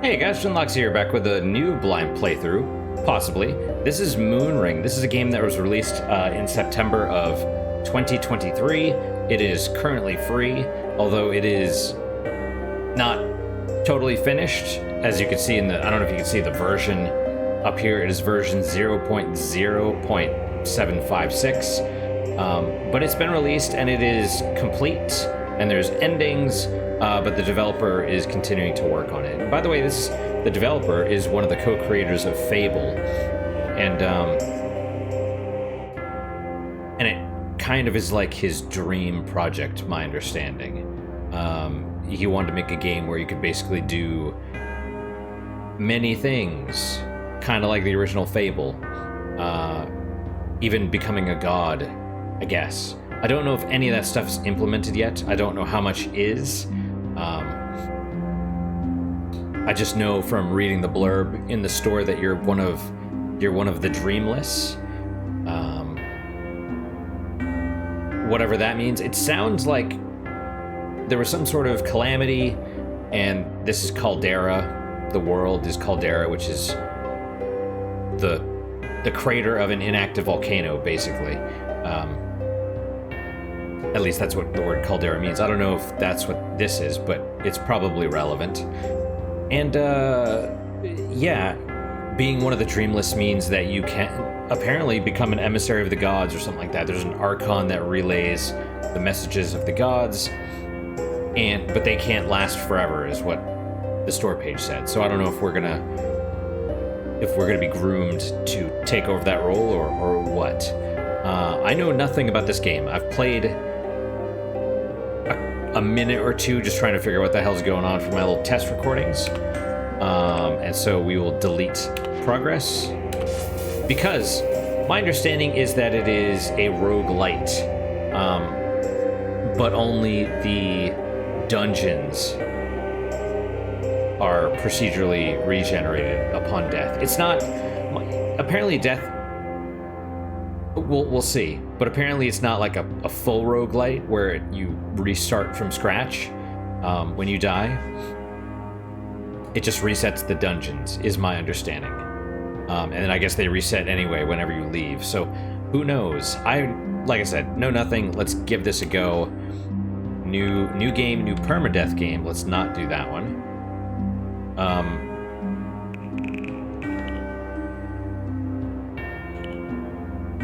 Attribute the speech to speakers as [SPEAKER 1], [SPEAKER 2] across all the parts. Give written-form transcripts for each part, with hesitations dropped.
[SPEAKER 1] Hey guys, Shinlox here, back with a new blind playthrough, possibly. This is Moonring. This is a game that was released in September of 2023. It is currently free, although it is not totally finished. As you can see in the, I don't know if you can see the version up here, it is version 0.0.756. But it's been released and it is complete, and there's endings. But the developer is continuing to work on it. And by the way, the developer is one of the co-creators of Fable, and it kind of is like his dream project, my understanding. He wanted to make a game where you could basically do many things, kind of like the original Fable, even becoming a god, I guess. I don't know if any of that stuff's implemented yet. I don't know how much is. I just know from reading the blurb in the store that you're one of the dreamless. Whatever that means. It sounds like there was some sort of calamity, and this is Caldera. The world is Caldera, which is the crater of an inactive volcano, basically. At least that's what the word Caldera means. I don't know if that's what this is, but it's probably relevant. And, yeah, being one of the Dreamless means that you can apparently become an emissary of the gods or something like that. There's an Archon that relays the messages of the gods, but they can't last forever, is what the store page said. So I don't know if we're gonna be groomed to take over that role or what. I know nothing about this game. I've played a minute or two just trying to figure out what the hell's going on for my little test recordings. And so we will delete progress, because my understanding is that it is a roguelite, but only the dungeons are procedurally regenerated upon death. It's not, apparently death, we'll see, but apparently it's not like a full roguelite where you restart from scratch when you die. It just resets the dungeons, is my understanding. And then I guess they reset anyway whenever you leave, so who knows? Like I said, know nothing. Let's give this a go. New game, new permadeath game. Let's not do that one.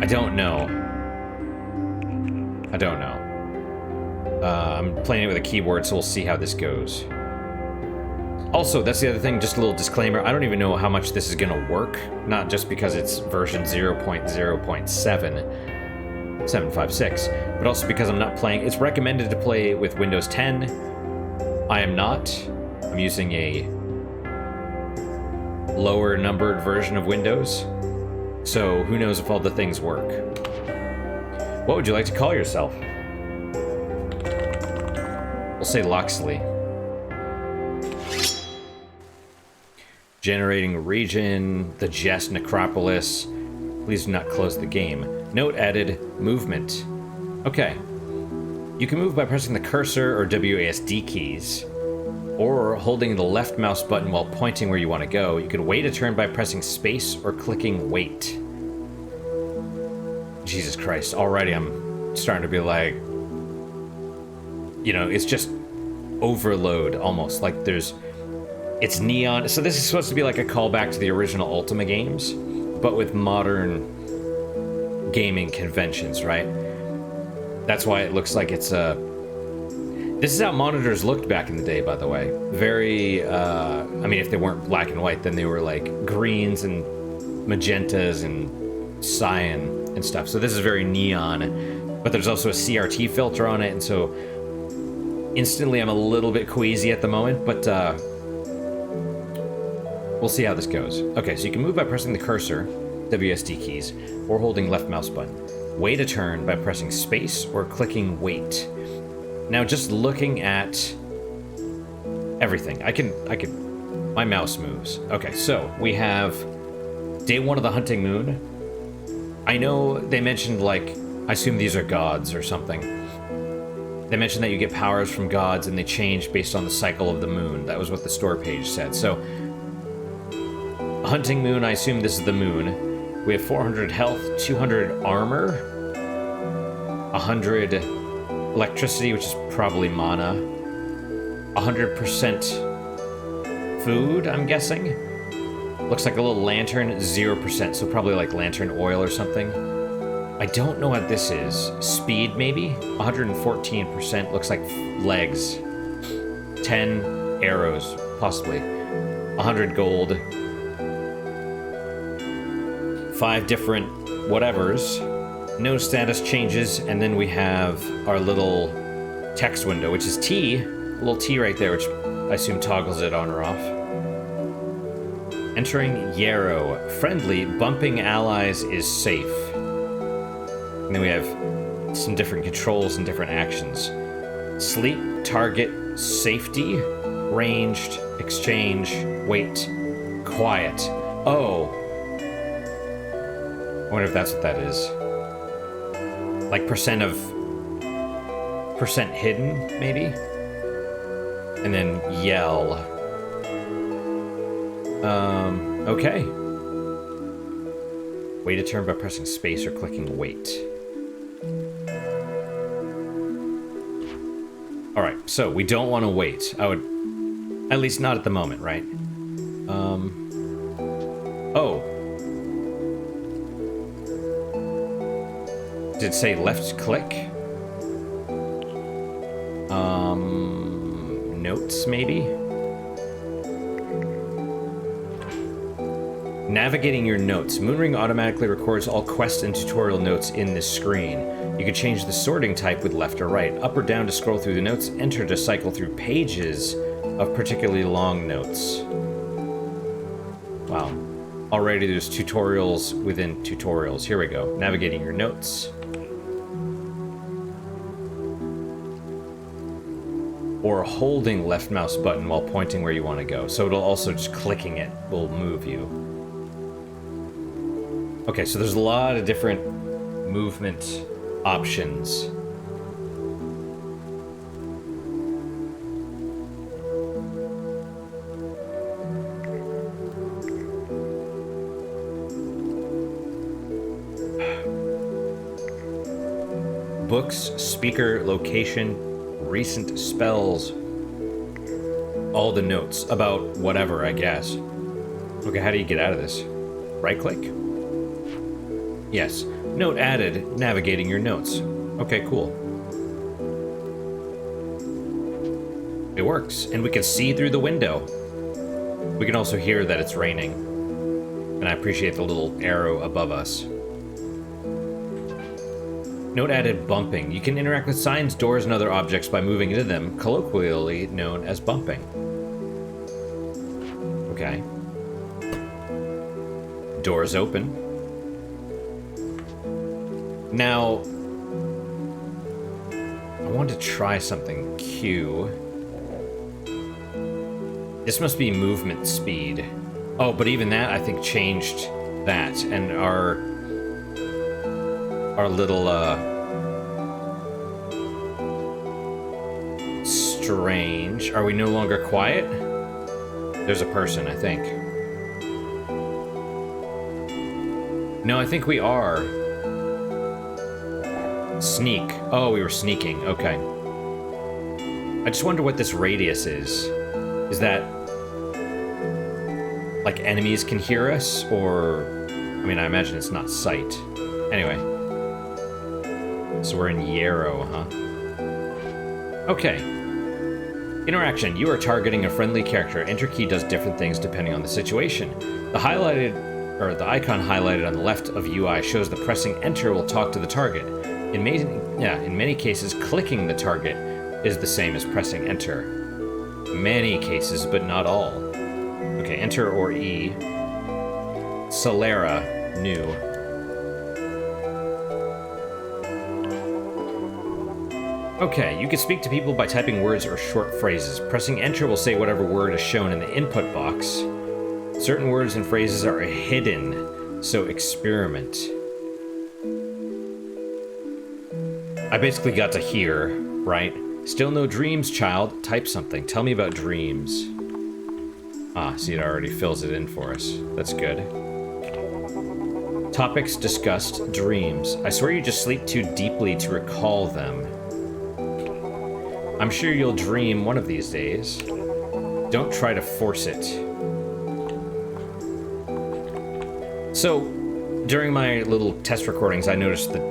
[SPEAKER 1] I don't know. I'm playing it with a keyboard, so we'll see how this goes. Also, that's the other thing, just a little disclaimer, I don't even know how much this is gonna work, not just because it's version 0.0.756, but also because I'm not playing. It's recommended to play with Windows 10. I am not. I'm using a lower numbered version of Windows. So who knows if all the things work. What would you like to call yourself? We'll say Loxley. Generating region, the Jest Necropolis. Please do not close the game. Note added, movement. Okay. You can move by pressing the cursor or WASD keys, or holding the left mouse button while pointing where you want to go. You can wait a turn by pressing space or clicking wait. Jesus Christ, already I'm starting to be like, it's just overload almost. Like it's neon. So this is supposed to be like a callback to the original Ultima games, but with modern gaming conventions, right? That's why it looks like it's this is how monitors looked back in the day, by the way. Very, I mean, if they weren't black and white, then they were like greens and magentas and cyan and stuff. So this is very neon, but there's also a CRT filter on it, and so instantly I'm a little bit queasy at the moment, but we'll see how this goes. Okay, so you can move by pressing the cursor, WSD keys, or holding left mouse button. Wait a turn by pressing space or clicking wait. Now, just looking at everything, my mouse moves. Okay, so we have day one of the hunting moon. I know they mentioned, like, I assume these are gods or something. They mentioned that you get powers from gods and they change based on the cycle of the moon. That was what the store page said. So Hunting moon, I assume this is the moon. We have 400 health, 200 armor, 100 electricity, which is probably mana, 100% food, I'm guessing. Looks like a little lantern, 0%, so probably like lantern oil or something. I don't know what this is. Speed, maybe? 114%, looks like legs. 10 arrows, possibly. 100 gold. 5 different whatevers. No status changes, and then we have our little text window, which is T. A little T right there, which I assume toggles it on or off. Entering Yarrow. Friendly, bumping allies is safe. And then we have some different controls and different actions. Sleep, target, safety, ranged, exchange, wait, quiet. Oh. I wonder if that's what that is. Like percent hidden, maybe? And then yell. Okay. Wait a turn by pressing space or clicking wait. Alright, so we don't want to wait. I would... At least not at the moment, right? Oh. Did it say left click? Notes, maybe? Navigating your notes. Moonring automatically records all quest and tutorial notes in this screen. You can change the sorting type with left or right, up or down to scroll through the notes, enter to cycle through pages of particularly long notes. Wow. Already there's tutorials within tutorials. Here we go. Navigating your notes. Or holding left mouse button while pointing where you want to go. So it'll also just clicking it will move you. Okay, so there's a lot of different movement options. Books, speaker, location, recent spells. All the notes about whatever, I guess. Okay, how do you get out of this? Right click? Yes. Note added, navigating your notes. Okay, cool. It works, and we can see through the window. We can also hear that it's raining. And I appreciate the little arrow above us. Note added, bumping. You can interact with signs, doors, and other objects by moving into them, colloquially known as bumping. Okay. Doors open. Now, I want to try something. Q. This must be movement speed. Oh, but even that, I think, changed that. And our little, strange. Are we no longer quiet? There's a person, I think. No, I think we are. Sneak. Oh, we were sneaking. Okay. I just wonder what this radius is. Is that... like enemies can hear us? Or... I mean, I imagine it's not sight. Anyway. So we're in Yarrow, huh? Okay. Interaction. You are targeting a friendly character. Enter key does different things depending on the situation. The icon highlighted on the left of UI shows that pressing enter will talk to the target. In many cases, clicking the target is the same as pressing enter. Many cases, but not all. Okay, enter or E. Solera, new. Okay, you can speak to people by typing words or short phrases. Pressing enter will say whatever word is shown in the input box. Certain words and phrases are hidden, so experiment. I basically got to hear, right? Still no dreams, child. Type something. Tell me about dreams. Ah, see, it already fills it in for us. That's good. Topics discussed, dreams. I swear you just sleep too deeply to recall them. I'm sure you'll dream one of these days. Don't try to force it. So, during my little test recordings, I noticed the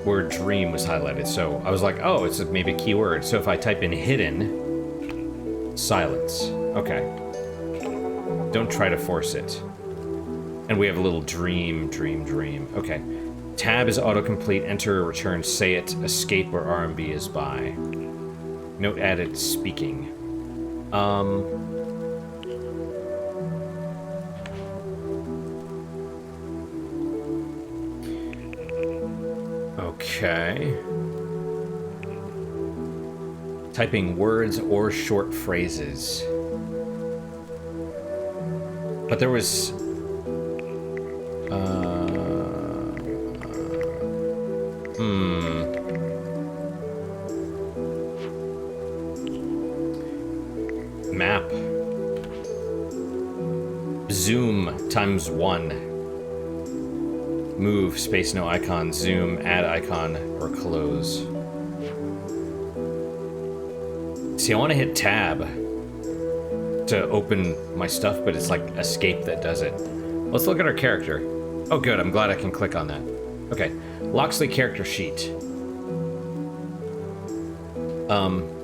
[SPEAKER 1] word dream was highlighted. So I was like, oh, it's maybe a keyword. So if I type in hidden, silence. Okay. Don't try to force it. And we have a little dream. Okay. Tab is autocomplete, enter, return, say it, escape, or RMB is by. Note added, speaking. Okay. Typing words or short phrases. But there was... Map. Zoom times 1. Move, space, no icon, zoom, add icon, or close. See, I want to hit tab to open my stuff, but it's like escape that does it. Let's look at our character. Oh, good, I'm glad I can click on that. Okay, Loxley character sheet.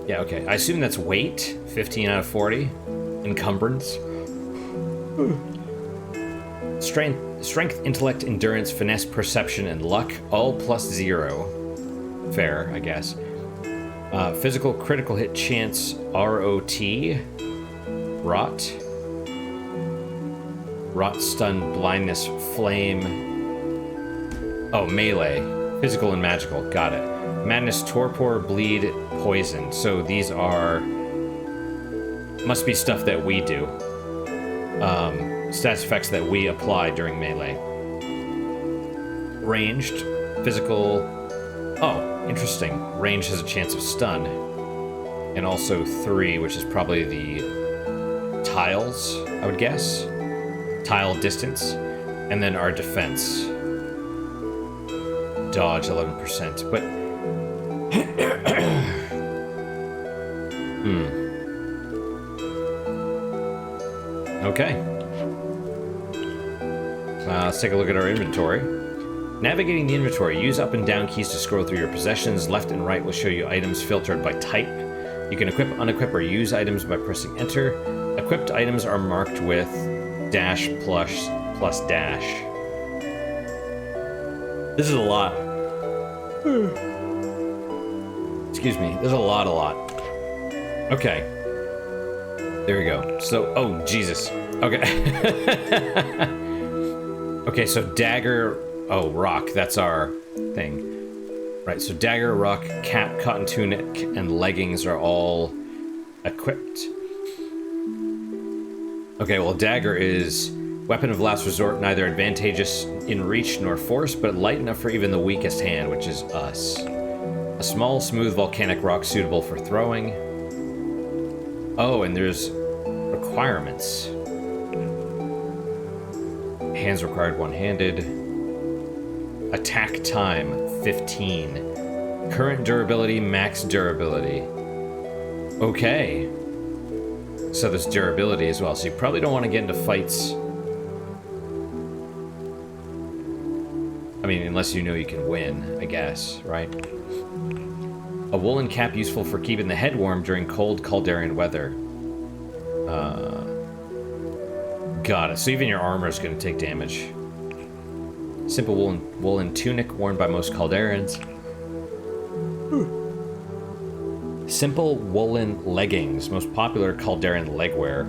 [SPEAKER 1] Yeah, okay. I assume that's weight, 15 out of 40. Encumbrance. Strength, intellect, endurance, finesse, perception, and luck, all +0. Fair, I guess. Physical critical hit chance, ROT. Rot. Rot, stun, blindness, flame. Oh, melee. Physical and magical, got it. Madness, torpor, bleed, poison. So these are... must be stuff that we do. Stats effects that we apply during melee. Ranged, physical... Oh, interesting. Range has a chance of stun. And also 3, which is probably the tiles, I would guess. Tile distance. And then our defense. Dodge, 11%. But... Okay. Let's take a look at our inventory. Navigating the inventory. Use up and down keys to scroll through your possessions. Left and right will show you items filtered by type. You can equip, unequip, or use items by pressing enter. Equipped items are marked with dash plus dash. This is a lot. Excuse me. There's a lot. Okay. There we go. So, oh, Jesus. Okay. Okay, so dagger... Oh, rock. That's our thing. Right, so dagger, rock, cap, cotton tunic, and leggings are all equipped. Okay, well, dagger is weapon of last resort, neither advantageous in reach nor force, but light enough for even the weakest hand, which is us. A small, smooth volcanic rock suitable for throwing. Oh, and there's requirements. Hands required one-handed. Attack time, 15. Current durability, max durability. Okay. So there's durability as well, so you probably don't want to get into fights. I mean, unless you know you can win, I guess, right? A woolen cap useful for keeping the head warm during cold Caldarian weather. Got it. So even your armor is going to take damage. Simple woolen tunic worn by most Caldarians. Simple woolen leggings, most popular Caldarian legwear.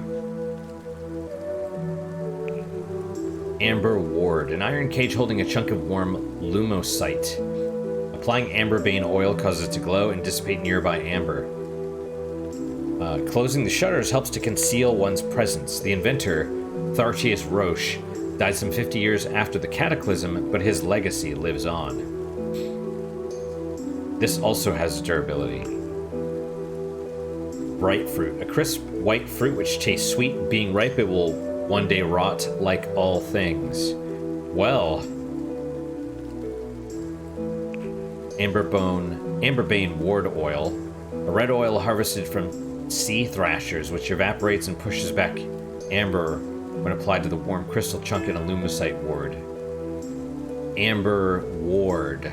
[SPEAKER 1] Amber ward, an iron cage holding a chunk of warm lumosite. Applying amberbane oil causes it to glow and dissipate nearby amber. Closing the shutters helps to conceal one's presence. The inventor, Thartius Roche, died some 50 years after the Cataclysm, but his legacy lives on. This also has durability. Bright fruit, a crisp white fruit which tastes sweet. Being ripe, it will one day rot like all things. Well, Amberbane ward oil, a red oil harvested from sea thrashers, which evaporates and pushes back amber when applied to the warm crystal chunk in a lumicite ward. Amber ward.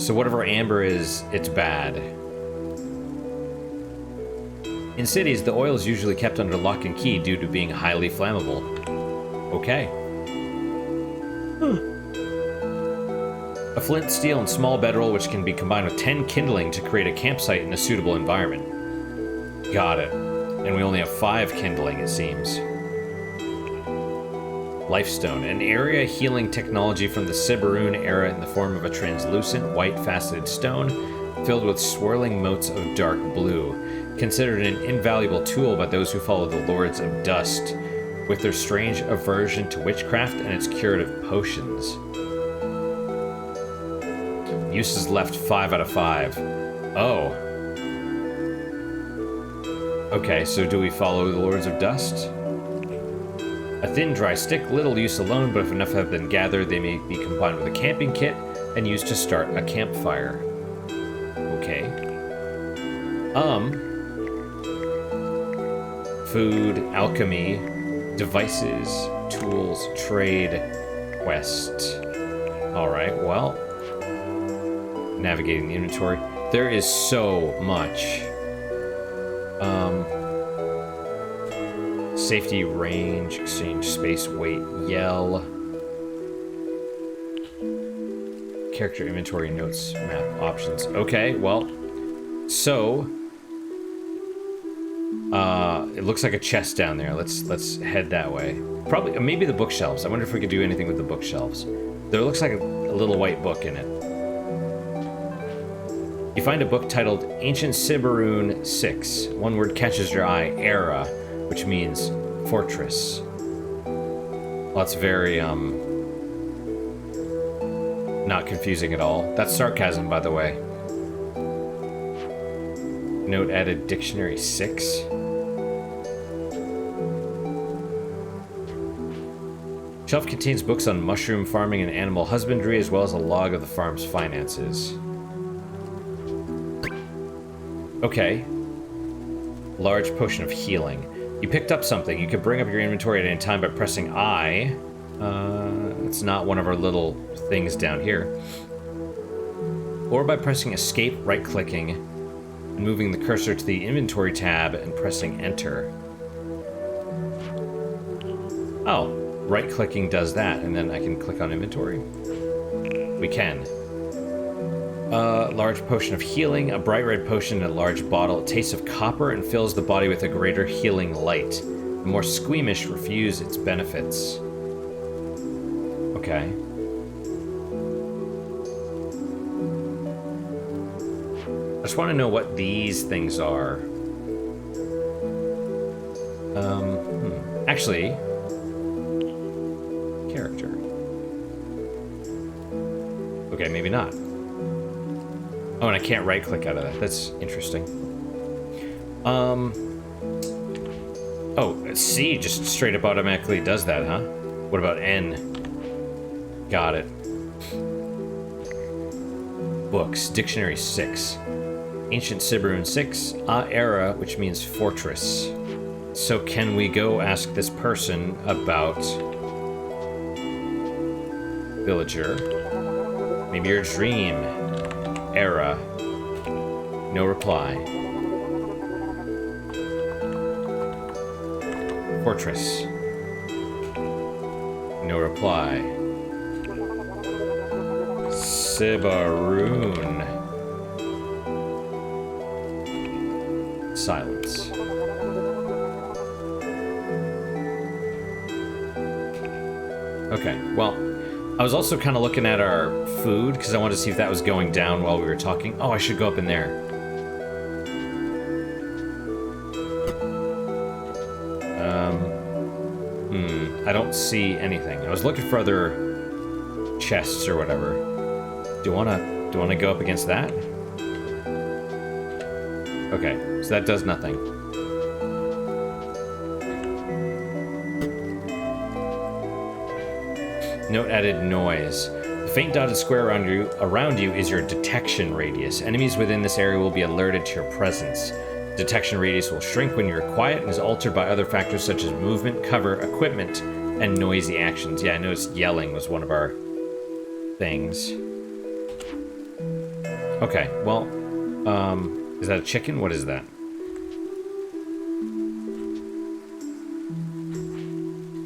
[SPEAKER 1] So whatever amber is, it's bad. In cities, the oil is usually kept under lock and key due to being highly flammable. Okay. A flint, steel, and small bedroll which can be combined with 10 kindling to create a campsite in a suitable environment. Got it. And we only have 5 kindling, it seems. Lifestone, an area healing technology from the Sibaroon era in the form of a translucent white faceted stone filled with swirling motes of dark blue. Considered an invaluable tool by those who follow the Lords of Dust, with their strange aversion to witchcraft and its curative potions. Uses left 5 out of 5. Oh. Okay, so do we follow the Lords of Dust? A thin, dry stick, little use alone, but if enough have been gathered, they may be combined with a camping kit and used to start a campfire. Okay. Food, alchemy, devices, tools, trade, quest. Alright, well. Navigating the inventory. There is so much. Safety, range, exchange, space, weight, yell. Character inventory, notes, map, options. Okay, well. So. It looks like a chest down there. Let's head that way. Probably, maybe the bookshelves. I wonder if we could do anything with the bookshelves. There looks like a little white book in it. You find a book titled Ancient Sibaroon 6. One word catches your eye, Era, which means fortress. Well, that's very, not confusing at all. That's sarcasm, by the way. Note added dictionary 6. Shelf contains books on mushroom farming and animal husbandry, as well as a log of the farm's finances. Okay. Large potion of healing. You picked up something. You could bring up your inventory at any time by pressing I. It's not one of our little things down here. Or by pressing escape, right-clicking, and moving the cursor to the inventory tab and pressing enter. Oh, right-clicking does that, and then I can click on inventory. We can. Large potion of healing, a bright red potion in a large bottle. It tastes of copper and fills the body with a greater healing light. The more squeamish refuse its benefits. Okay. I just want to know what these things are. Actually, character. Okay, maybe not. Oh, and I can't right-click out of that. That's interesting. Oh, C just straight up automatically does that, huh? What about N? Got it. Books. Dictionary 6. Ancient Sibaroon 6. Era, which means fortress. So can we go ask this person about... Villager. Maybe your dream. Era. No reply. Fortress. No reply. Sibaroon. Silence. Okay, well, I was also kind of looking at our food because I wanted to see if that was going down while we were talking. Oh, I should go up in there. I don't see anything. I was looking for other chests or whatever. Do you wanna go up against that? Okay, so that does nothing. Note added noise. The faint dotted square around you is your detection radius. Enemies within this area will be alerted to your presence. Detection radius will shrink when you're quiet and is altered by other factors such as movement, cover, equipment, and noisy actions. Yeah, I noticed yelling was one of our things. Okay, well, is that a chicken? What is that?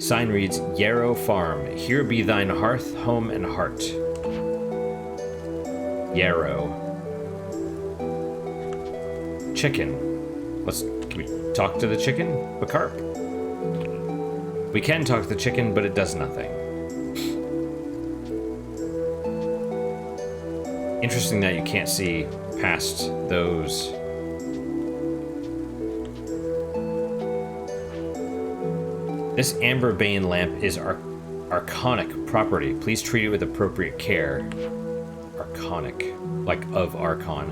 [SPEAKER 1] Sign reads, Yarrow Farm. Here be thine hearth, home, and heart. Yarrow. Chicken. Can we talk to the chicken? Bacarp? We can talk to the chicken, but it does nothing. Interesting that you can't see past those. This amber bane lamp is arcanic property. Please treat it with appropriate care. Arcanic, like of Archon.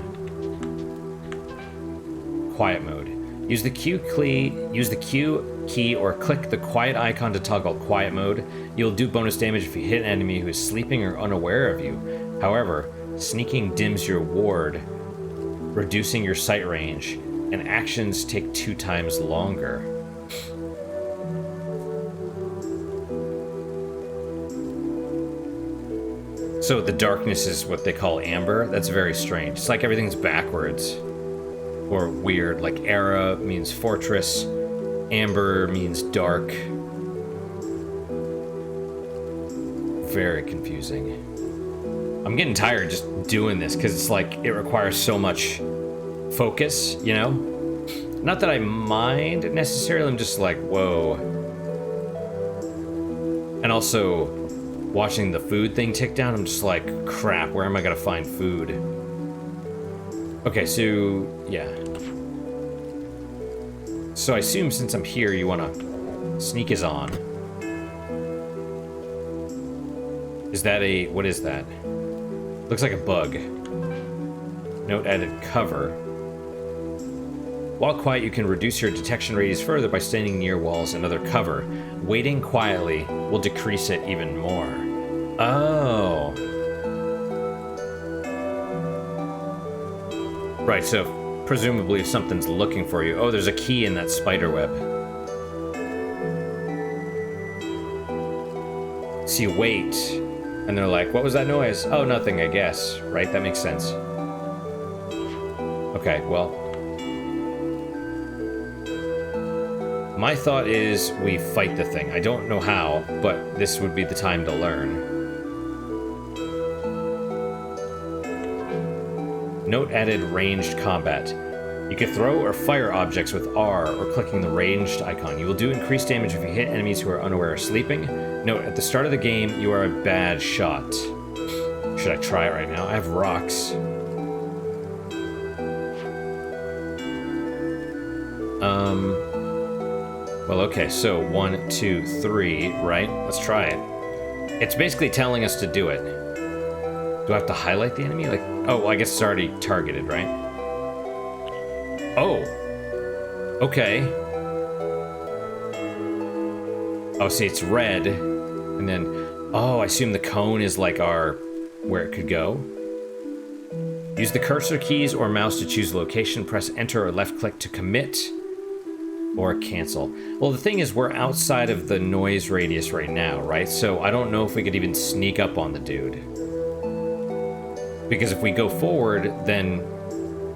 [SPEAKER 1] Quiet mode. Use the Q key or click the quiet icon to toggle quiet mode. You'll do bonus damage if you hit an enemy who is sleeping or unaware of you. However, sneaking dims your ward, reducing your sight range, and actions take 2 times longer. So the darkness is what they call amber. That's very strange. It's like everything's backwards. Or weird, like Era means fortress, amber means dark. Very confusing. I'm getting tired just doing this because it's like it requires so much focus, you know? Not that I mind necessarily, I'm just like, whoa. And also, watching the food thing tick down, I'm just like, crap, where am I gonna find food? Okay, so, yeah. So I assume since I'm here, you want to sneak is on. Is that a... what is that? Looks like a bug. Note added cover. While quiet, you can reduce your detection radius further by standing near walls and other cover. Waiting quietly will decrease it even more. Oh. Right, so presumably if something's looking for you... oh, there's a key in that spider web. So you wait, and they're like, what was that noise? Oh, nothing, I guess. Right, that makes sense. Okay, well... my thought is we fight the thing. I don't know how, but this would be the time to learn. Note added ranged combat. You can throw or fire objects with R or clicking the ranged icon. You will do increased damage if you hit enemies who are unaware or sleeping. Note, at the start of the game, you are a bad shot. Should I try it right now? I have rocks. Well, okay, so 1, 2, 3, right? Let's try it. It's basically telling us to do it. Do I have to highlight the enemy? Like, oh, I guess it's already targeted, right? Oh. Okay. Oh, see, it's red. And then, oh, I assume the cone is like our, where it could go. Use the cursor keys or mouse to choose location. Press enter or left click to commit or cancel. Well, the thing is, we're outside of the noise radius right now, right? So I don't know if we could even sneak up on the dude. Because if we go forward, then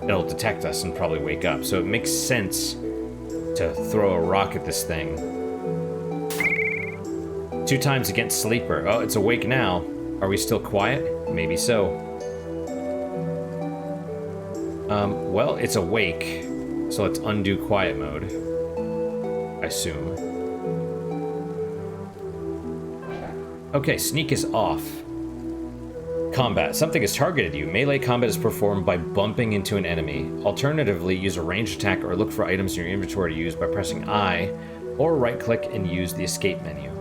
[SPEAKER 1] it'll detect us and probably wake up. So it makes sense to throw a rock at this thing. 2 times against sleeper. Oh, it's awake now. Are we still quiet? Maybe so. Well, it's awake. So let's undo quiet mode. I assume. Okay, sneak is off. Combat. Something has targeted you. Melee combat is performed by bumping into an enemy. Alternatively, use a ranged attack or look for items in your inventory to use by pressing I, or right-click and use the escape menu.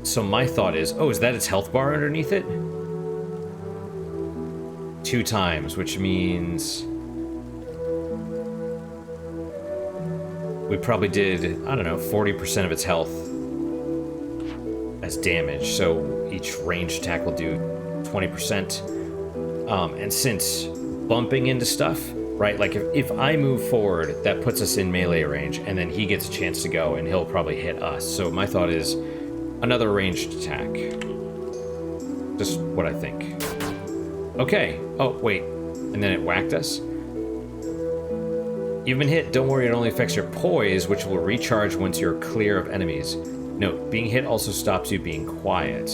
[SPEAKER 1] So my thought is... oh, is that its health bar underneath it? 2 times, which means we probably did, I don't know, 40% of its health as damage. So each ranged attack will do 20%. And since bumping into stuff, right, like if I move forward, that puts us in melee range, and then he gets a chance to go, and he'll probably hit us. So my thought is another ranged attack. Just what I think. Okay. Oh, wait. And then it whacked us? You've been hit. Don't worry, it only affects your poise, which will recharge once you're clear of enemies. Note, being hit also stops you being quiet.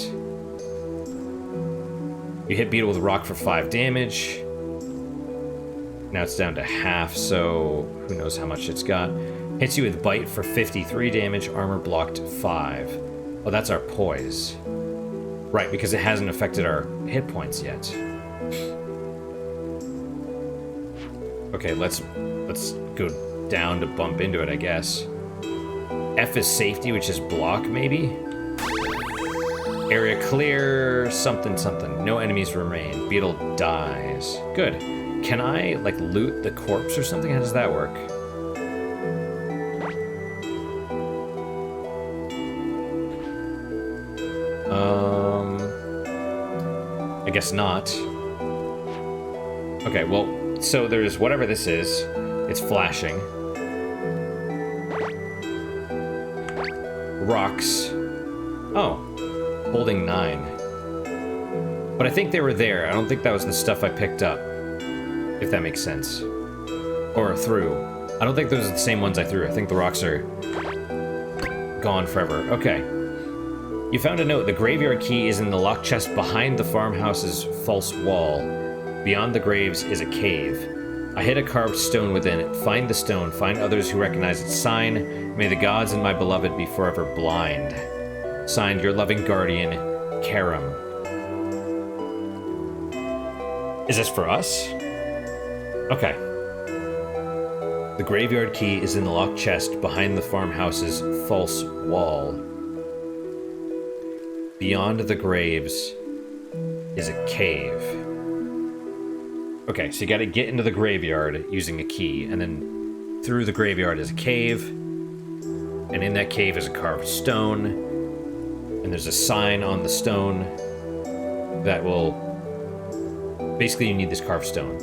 [SPEAKER 1] You hit Beetle with rock for 5 damage. Now it's down to half, so who knows how much it's got. Hits you with bite for 53 damage, armor blocked 5. Oh, that's our poise. Right, because it hasn't affected our hit points yet. Okay, let's go down to bump into it, I guess. F is safety, which is block, maybe? Area clear, something, something. No enemies remain. Beetle dies. Good. Can I, like, loot the corpse or something? How does that work? I guess not. Okay, well, so there's whatever this is. It's flashing. Rocks. Oh. Holding 9. But I think they were there. I don't think that was the stuff I picked up. If that makes sense. Or threw. I don't think those are the same ones I threw. I think the rocks are gone forever. Okay. You found a note. The graveyard key is in the locked chest behind the farmhouse's false wall. Beyond the graves is a cave. I hid a carved stone within it. Find the stone. Find others who recognize its sign. May the gods and my beloved be forever blind. Signed, your loving guardian, Karam. Is this for us? Okay. The graveyard key is in the locked chest behind the farmhouse's false wall. Beyond the graves is a cave. Okay, so you gotta get into the graveyard using a key, and then through the graveyard is a cave, and in that cave is a carved stone, and there's a sign on the stone that will... Basically, you need this carved stone.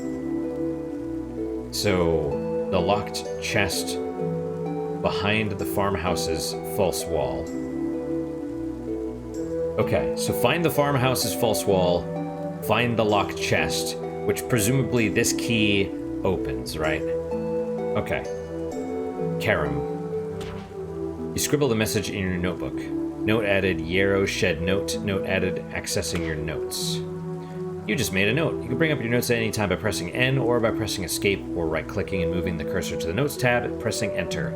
[SPEAKER 1] So, the locked chest behind the farmhouse's false wall. Okay, so find the farmhouse's false wall, find the locked chest, which presumably this key opens, right? Okay. Karam. You scribbled a message in your notebook. Note added, Yarrow shed note. Note added, accessing your notes. You just made a note. You can bring up your notes at any time by pressing N or by pressing Escape or right-clicking and moving the cursor to the Notes tab and pressing Enter.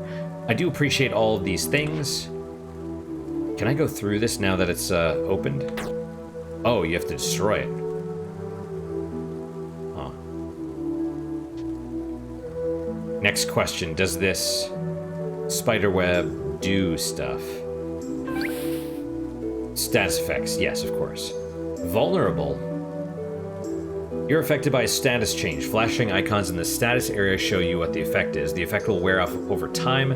[SPEAKER 1] I do appreciate all of these things. Can I go through this now that it's opened? Oh, you have to destroy it. Huh. Next question. Does this spiderweb do stuff? Status effects. Yes, of course. Vulnerable. You're affected by a status change. Flashing icons in the status area show you what the effect is. The effect will wear off over time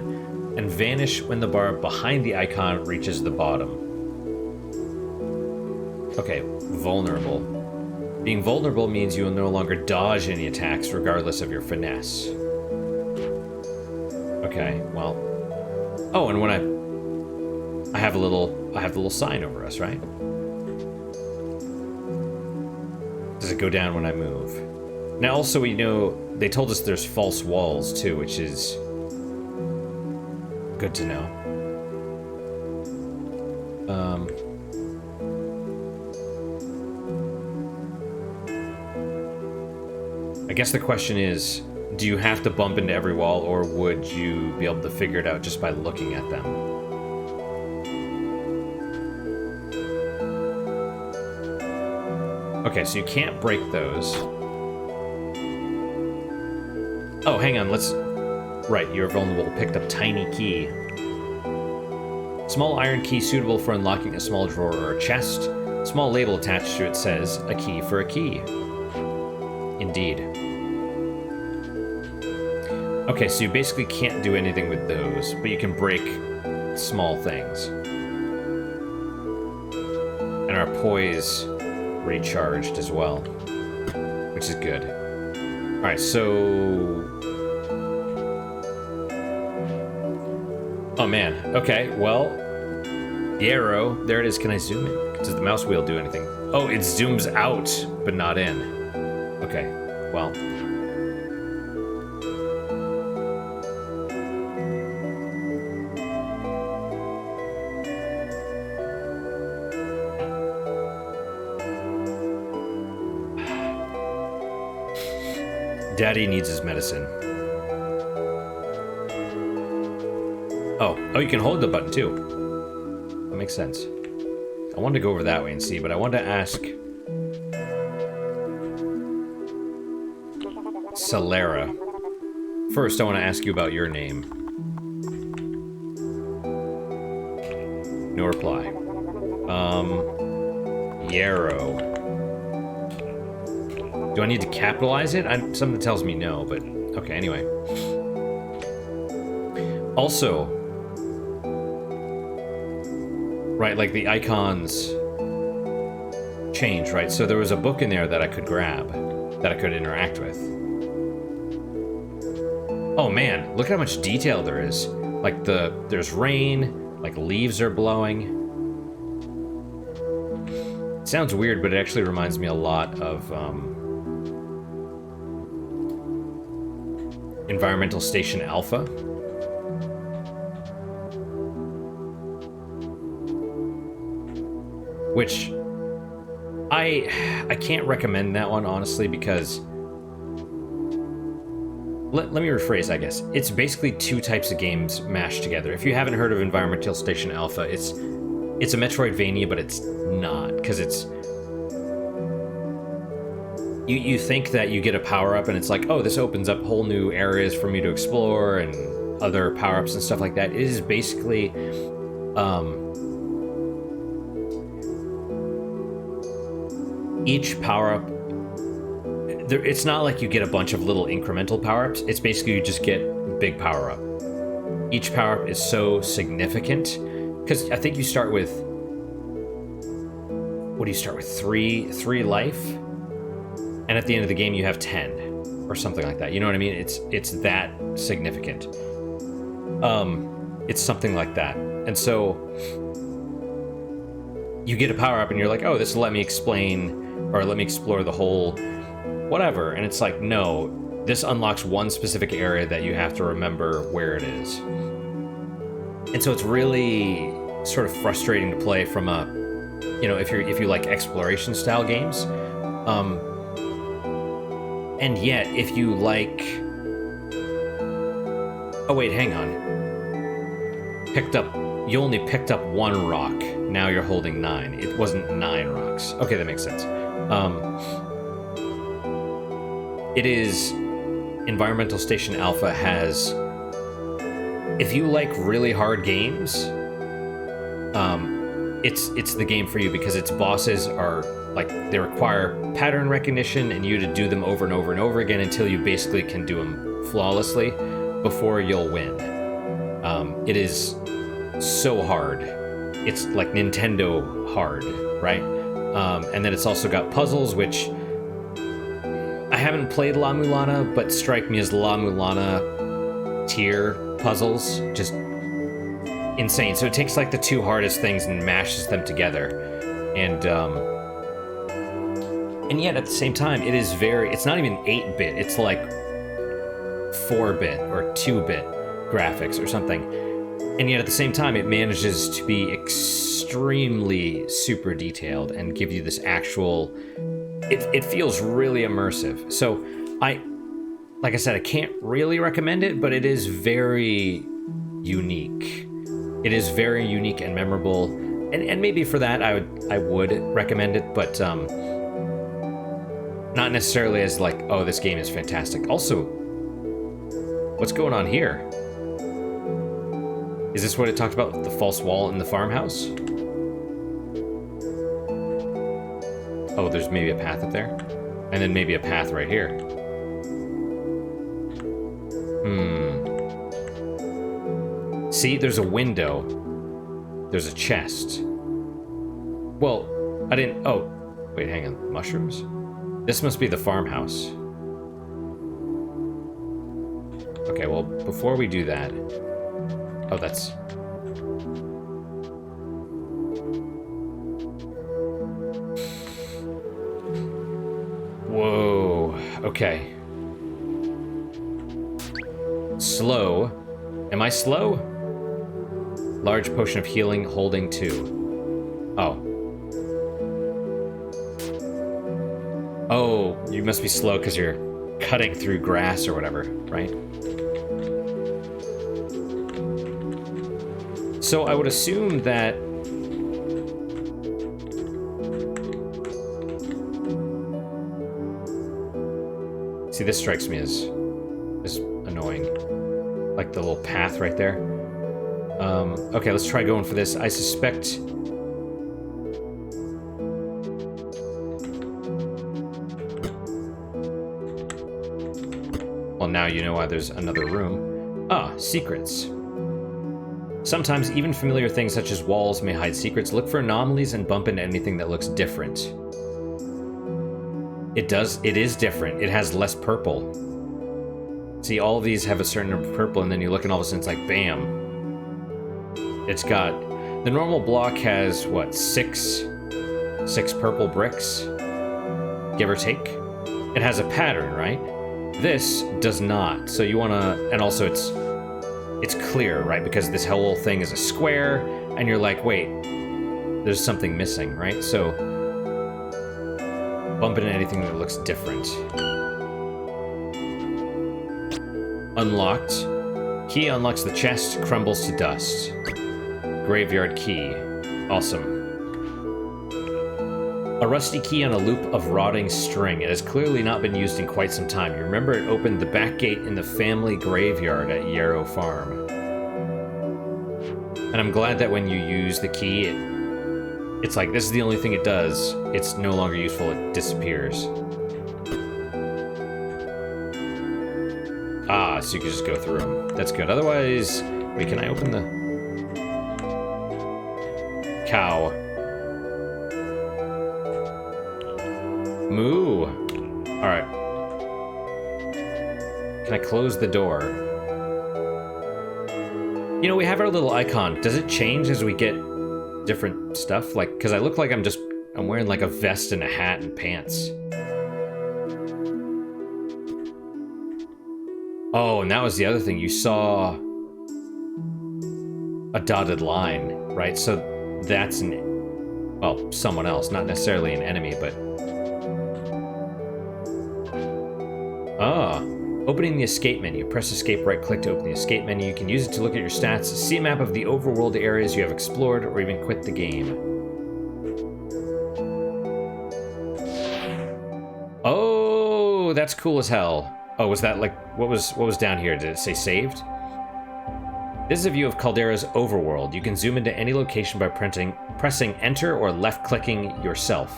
[SPEAKER 1] and vanish when the bar behind the icon reaches the bottom. Okay, vulnerable. Being vulnerable means you will no longer dodge any attacks regardless of your finesse. Okay, well. Oh, and when I have the little sign over us, right? Does it go down when I move? Now also we know they told us there's false walls too, which is good to know. I guess the question is, do you have to bump into every wall, or would you be able to figure it out just by looking at them? Okay, so you can't break those. Oh, hang on, let's... Right, you're vulnerable. Picked up tiny key. Small iron key suitable for unlocking a small drawer or a chest. Small label attached to it says, a key for a key. Indeed. Okay, so you basically can't do anything with those, but you can break small things. And our poise recharged as well, which is good. Alright, so... Oh man, okay, well... The arrow, there it is. Can I zoom in? Does the mouse wheel do anything? Oh, it zooms out, but not in. Okay, well... Daddy needs his medicine. Oh, you can hold the button too. That makes sense. I wanted to go over that way and see, but I wanted to ask... Celera. First, I want to ask you about your name. No reply. Yarrow. Do I need to capitalize it? Something tells me no, but... Okay, anyway. Also... Right, like the icons change, right? So there was a book in there that I could grab, that I could interact with. Oh man, look at how much detail there is. Like there's rain, like leaves are blowing. It sounds weird, but it actually reminds me a lot of Environmental Station Alpha. Which I can't recommend that one, honestly, because let me rephrase, I guess. It's basically two types of games mashed together. If you haven't heard of Environmental Station Alpha, it's a Metroidvania, but it's not, because it's... You think that you get a power-up, and it's like, oh, this opens up whole new areas for me to explore, and other power-ups and stuff like that. It is basically... each power-up, it's not like you get a bunch of little incremental power-ups. It's basically you just get big power-up. Each power-up is so significant, because I think you start with... What do you start with? Three life? And at the end of the game you have 10, or something like that. You know what I mean? It's that significant. It's something like that. And so... You get a power-up and you're like, oh, this will let me explain... or let me explore the whole whatever. And it's like, no, this unlocks one specific area that you have to remember where it is. And so it's really sort of frustrating to play from a, you know, if you like exploration style games. And yet, if you like... Oh wait, hang on. You only picked up 1 rock. Now you're holding 9. It wasn't 9 rocks. Okay, that makes sense. It is... Environmental Station Alpha has... If you like really hard games, it's the game for you, because its bosses are, like, they require pattern recognition and you to do them over and over and over again until you basically can do them flawlessly before you'll win. It is so hard. It's like Nintendo hard, right? And then it's also got puzzles, which I haven't played La Mulana, but strike me as La Mulana tier puzzles. Just insane. So it takes like the 2 hardest things and mashes them together. And yet at the same time, it's not even 8-bit. It's like 4-bit or 2-bit graphics or something. And yet at the same time, it manages to be extremely super detailed and give you this actual... It feels really immersive. So like I said, I can't really recommend it, but it is very unique. It is very unique and memorable. And maybe for that, I would recommend it, but not necessarily as like, oh, this game is fantastic. Also, what's going on here? Is this what it talked about, the false wall in the farmhouse? Oh, there's maybe a path up there? And then maybe a path right here. See, there's a window. There's a chest. Well, I didn't... Oh, wait, hang on. Mushrooms? This must be the farmhouse. Okay, well, before we do that... Oh, that's... Whoa. Okay. Slow. Am I slow? Large potion of healing, holding 2. Oh. Oh, you must be slow because you're cutting through grass or whatever, right? So I would assume that... See, this strikes me as annoying. Like the little path right there. Okay, let's try going for this. I suspect... Well, now you know why there's another room. Ah, secrets. Sometimes even familiar things such as walls may hide secrets. Look for anomalies and bump into anything that looks different. It is different. It has less purple. See, all of these have a certain number of purple, and then you look and all of a sudden it's like, bam. It's got... The normal block has, what, 6 purple bricks? Give or take? It has a pattern, right? This does not. So you want to... And also it's clear, right? Because this whole thing is a square, and you're like, wait, there's something missing, right? So bump into anything that looks different. Unlocked. Key unlocks the chest, crumbles to dust. Graveyard key. Awesome. A rusty key on a loop of rotting string. It has clearly not been used in quite some time. You remember it opened the back gate in the family graveyard at Yarrow Farm. And I'm glad that when you use the key, it's like, this is the only thing it does. It's no longer useful, it disappears. Ah, so you can just go through them. That's good. Otherwise... Wait, can I open the... Cow. Moo! Alright. Can I close the door? You know, we have our little icon. Does it change as we get different stuff? Like, because I look like I'm wearing like a vest and a hat and pants. Oh, and that was the other thing. You saw a dotted line, right? So that's well, someone else, not necessarily an enemy, but... Ah, opening the escape menu. Press escape, right-click to open the escape menu. You can use it to look at your stats, see a map of the overworld areas you have explored, or even quit the game. Oh, that's cool as hell. Oh, was that like, what was down here? Did it say saved? This is a view of Caldera's overworld. You can zoom into any location by pressing enter or left-clicking yourself.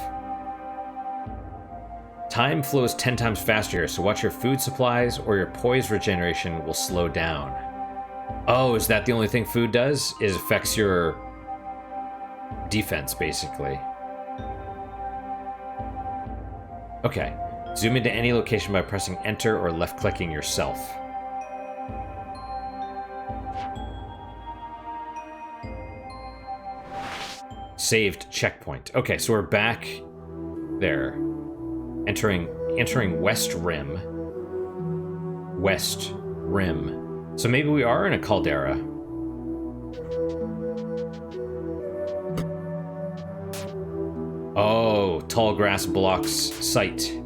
[SPEAKER 1] Time flows 10 times faster here, so watch your food supplies or your poise regeneration will slow down. Oh, is that the only thing food does? It affects your defense, basically. Okay. Zoom into any location by pressing enter or left-clicking yourself. Saved checkpoint. Okay, so we're back there. Entering West Rim. West Rim. So maybe we are in a caldera. Oh, tall grass blocks sight.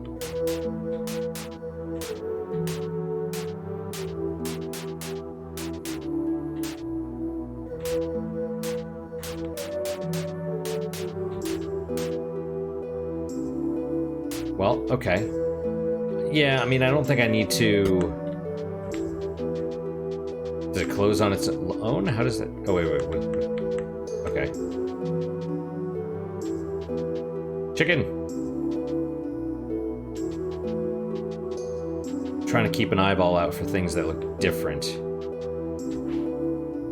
[SPEAKER 1] Well, okay. Yeah, I mean, I don't think I need to... Does it close on its own? How does it... Oh, wait. Okay. Chicken! Trying to keep an eyeball out for things that look different.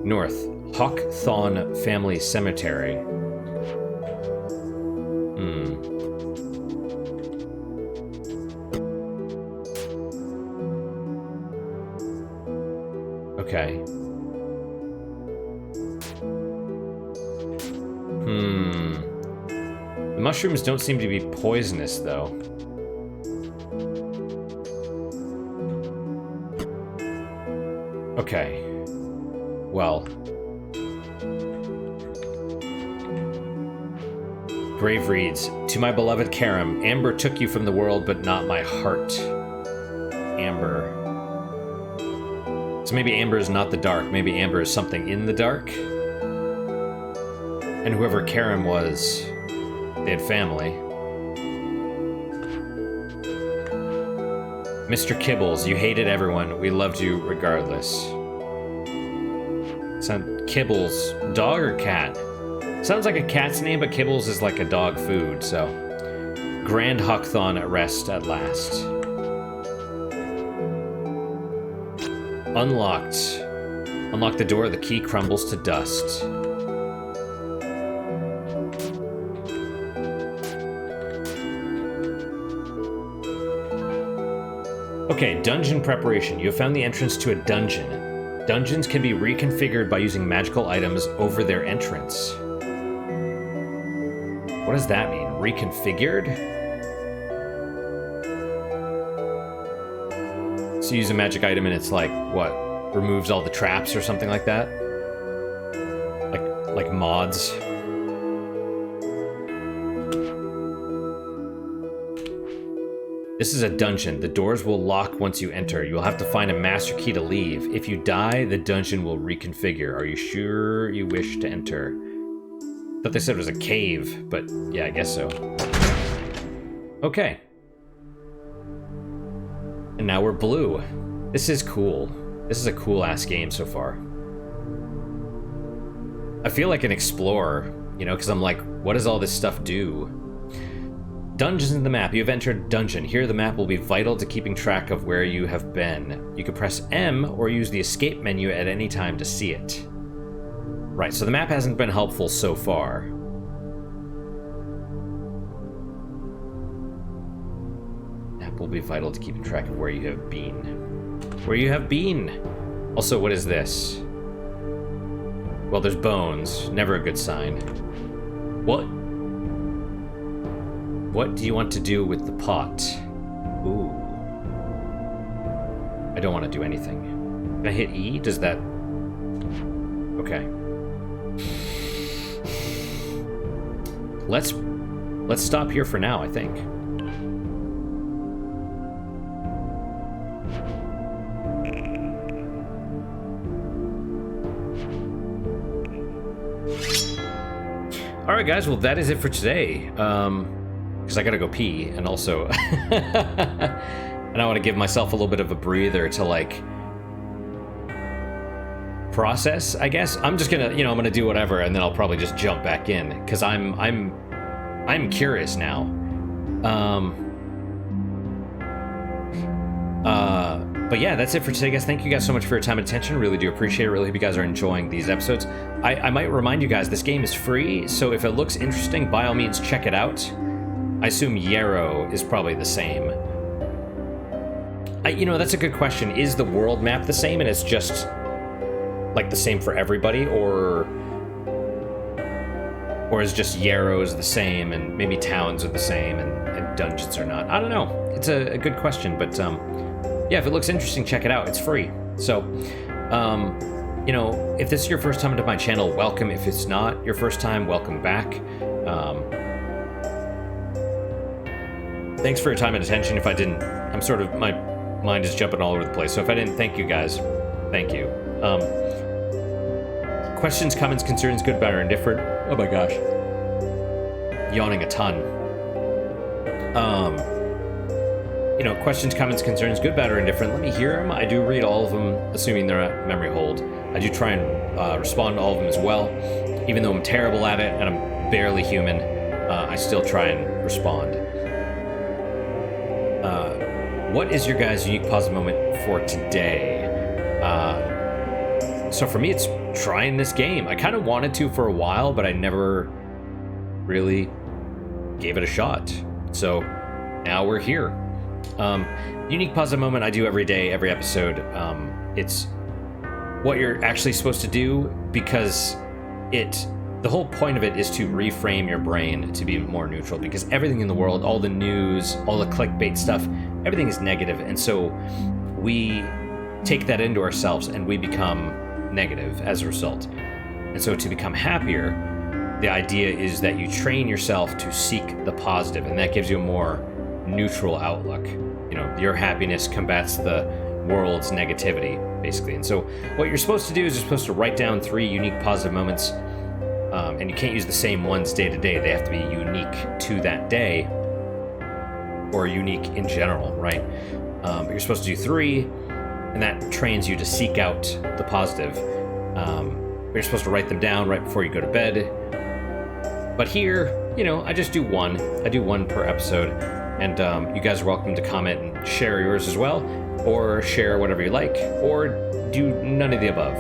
[SPEAKER 1] North, Hawkthorne Family Cemetery. Okay. The mushrooms don't seem to be poisonous, though. Okay. Well. Grave reads, "To my beloved Karam, Amber took you from the world, but not my heart." Amber. So maybe Amber is not the dark. Maybe Amber is something in the dark. And whoever Karam was, they had family. Mr. Kibbles, you hated everyone. We loved you regardless. Sound Kibbles, dog or cat? Sounds like a cat's name, but Kibbles is like a dog food, so. Grand Hawkthorne at rest at last. Unlocked. Unlock the door, the key crumbles to dust. Okay, dungeon preparation. You have found the entrance to a dungeon. Dungeons can be reconfigured by using magical items over their entrance. What does that mean? Reconfigured? So you use a magic item and it's like, what? Removes all the traps or something like that? Like mods? This is a dungeon. The doors will lock once you enter. You will have to find a master key to leave. If you die, the dungeon will reconfigure. Are you sure you wish to enter? I thought they said it was a cave, but yeah, I guess so. Okay. And now we're blue. This is cool. This is a cool-ass game so far. I feel like an explorer, you know, because I'm like, what does all this stuff do? Dungeons in the map. You have entered dungeon. Here the map will be vital to keeping track of where you have been. You can press M or use the escape menu at any time to see it. Right, so the map hasn't been helpful so far. Map will be vital to keeping track of where you have been. Where you have been! Also, what is this? Well, there's bones. Never a good sign. What? What do you want to do with the pot? Ooh. I don't want to do anything. Can I hit E? Does that... Okay. Let's stop here for now, I think. Alright guys, well that is it for today. Because I gotta go pee, and also... and I want to give myself a little bit of a breather to, like... process, I guess. I'm just gonna, you know, I'm gonna do whatever, and then I'll probably just jump back in, because I'm curious now. But yeah, that's it for today, guys. Thank you guys so much for your time and attention. Really do appreciate it. Really hope you guys are enjoying these episodes. I might remind you guys, this game is free, so if it looks interesting, by all means, check it out. I assume Yarrow is probably the same. You know, that's a good question. Is the world map the same, and it's just like the same for everybody, or is just Yarrows the same, and maybe towns are the same, and dungeons are not? I don't know. It's a good question, but yeah, if it looks interesting, check it out. It's free. So, you know, if this is your first time to my channel, welcome. If it's not your first time, welcome back. Thanks for your time and attention. If I didn't, I'm sort of, my mind is jumping all over the place. So if I didn't thank you guys, thank you. Questions, comments, concerns, good, bad, or indifferent. Oh my gosh. Yawning a ton. You know, questions, comments, concerns, good, bad, or indifferent. Let me hear them. I do read all of them, assuming they're at memory hold. I do try and respond to all of them as well. Even though I'm terrible at it and I'm barely human, I still try and respond. what is your guys' unique positive moment for today? So for me, it's trying this game. I kind of wanted to for a while, but I never really gave it a shot. So now we're here. Unique positive moment I do every day, every episode. It's what you're actually supposed to do, because the whole point of it is to reframe your brain to be more neutral, because everything in the world, all the news, all the clickbait stuff, everything is negative. And so we take that into ourselves and we become negative as a result. And so to become happier, the idea is that you train yourself to seek the positive, and that gives you a more neutral outlook. You know, your happiness combats the world's negativity, basically. And so what you're supposed to do is you're supposed to write down 3 unique positive moments, and you can't use the same ones day to day. They have to be unique to that day, or unique in general, right? But you're supposed to do 3, and that trains you to seek out the positive. You're supposed to write them down right before you go to bed. But here, you know, I just do 1. I do 1 per episode, and you guys are welcome to comment and share yours as well, or share whatever you like, or do none of the above.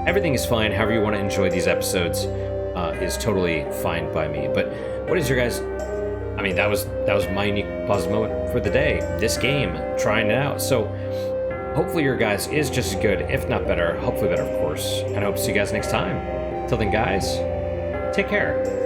[SPEAKER 1] Everything is fine. However you want to enjoy these episodes is totally fine by me. But what is your guys? I mean, that was my unique positive moment for the day. This game, trying it out. So hopefully your guys is just as good, if not better. Hopefully better, of course. And I hope to see you guys next time. Till then, guys, take care.